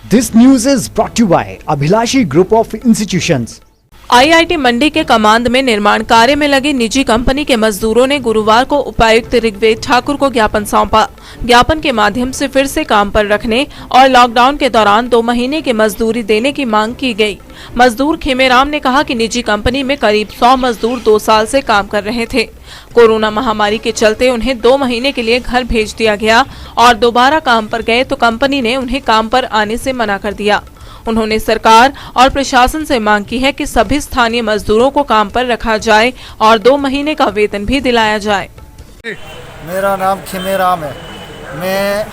This news is brought to you by Abhilashi Group of Institutions. IIT Mandi के कमांद में निर्माण कार्य में लगी निजी कंपनी के मजदूरों ने गुरुवार को उपायुक्त ऋग्वेद ठाकुर को ज्ञापन सौंपा। ज्ञापन के माध्यम से फिर से काम पर रखने और लॉकडाउन के दौरान 2 महीने की मजदूरी देने की मांग की गई। मजदूर खेमेराम ने कहा कि निजी कंपनी में करीब 100 मजदूर 2 साल से काम कर रहे थे। कोरोना महामारी के चलते उन्हें 2 महीने के लिए घर भेज दिया गया और दोबारा काम पर गए तो कंपनी ने उन्हें काम पर आने से मना कर दिया। उन्होंने सरकार और प्रशासन से मांग की है कि सभी स्थानीय मजदूरों को काम पर रखा जाए और 2 महीने का वेतन भी दिलाया जाए। मेरा नाम खेमेराम है। मैं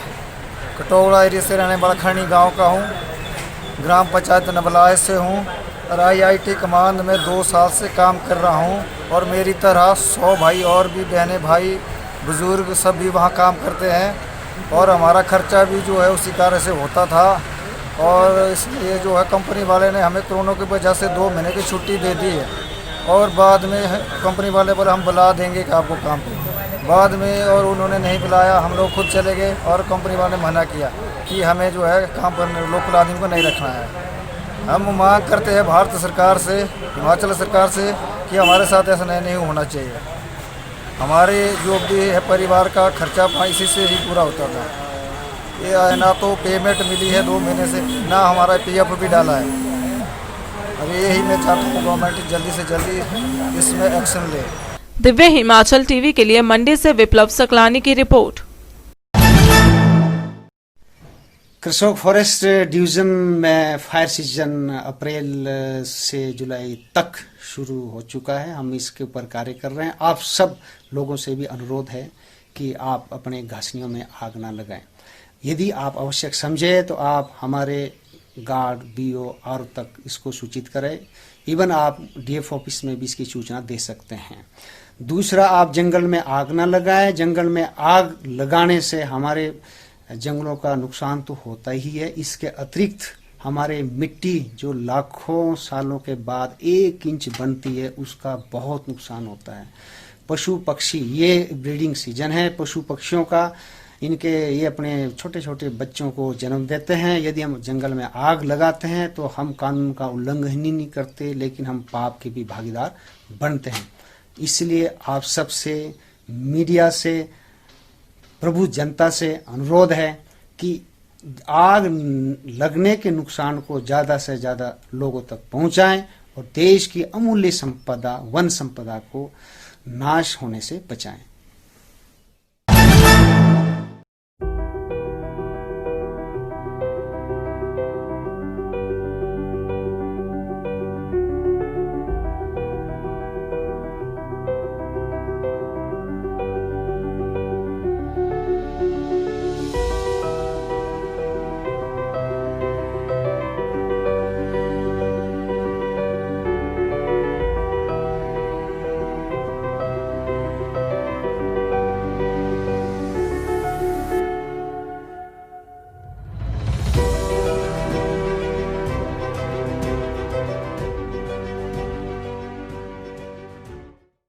कटोगड़ा एरिया से रहने वाला खरनी गांव का हूं। ग्राम पंचायत नबलाय से हूं और आईआईटी कमांड में 2 साल से काम कर रहा हूं और मेरी तरह 100 भाई और भी बहनें भाई बुजुर्ग सब भी वहां काम करते हैं और हमारा खर्चा भी जो है उसी कार्य से होता था। और इसलिए जो है कंपनी वाले ने हमें कोरोना की वजह से 2 महीने की छुट्टी दे दी है और बाद में कंपनी वाले पर हम बुला देंगे कि आपको काम पे बाद में, और उन्होंने नहीं बुलाया। हम लोग खुद चले गए और कंपनी वाले ने मना किया कि हमें जो है काम पर लोकल आदमी को नहीं रखना है। हम मांग करते हैं भारत सरकार से, हिमाचल सरकार से कि हमारे साथ ऐसा नहीं होना चाहिए। हमारे जो भी है परिवार का खर्चा इसी से ही पूरा होता था। ये ना तो पेमेंट मिली है 2 महीने से, ना हमारा पीएफ भी डाला है। अब यही मैं चाहता हूँ गवर्नमेंट जल्दी से जल्दी इसमें एक्शन ले। दिव्य हिमाचल टीवी के लिए मंडी से विप्लव सकलानी की रिपोर्ट। करसोग फॉरेस्ट डिवीजन में फायर सीजन अप्रैल से जुलाई तक शुरू हो चुका है। हम इसके ऊपर कार्य कर रहे हैं। आप सब लोगों से भी अनुरोध है कि आप अपने घासनियों में आग ना लगाएं। यदि आप आवश्यक समझे तो आप हमारे गार्ड बीओ आर तक इसको सूचित करें। इवन आप डीएफ ऑफिस में भी इसकी सूचना दे सकते हैं। दूसरा, आप जंगल में आग ना लगाएं। जंगल में आग लगाने से हमारे जंगलों का नुकसान तो होता ही है, इसके अतिरिक्त हमारे मिट्टी जो लाखों सालों के बाद 1 इंच बनती है उसका बहुत नुकसान होता है। पशु पक्षी, ये ब्रीडिंग सीजन है पशु पक्षियों का, इनके ये अपने छोटे छोटे बच्चों को जन्म देते हैं। यदि हम जंगल में आग लगाते हैं तो हम कानून का उल्लंघन ही नहीं करते, लेकिन हम पाप के भी भागीदार बनते हैं। इसलिए आप सबसे, मीडिया से, प्रभु जनता से अनुरोध है कि आग लगने के नुकसान को ज़्यादा से ज़्यादा लोगों तक पहुंचाएं और देश की अमूल्य संपदा वन संपदा को नाश होने से बचाएं।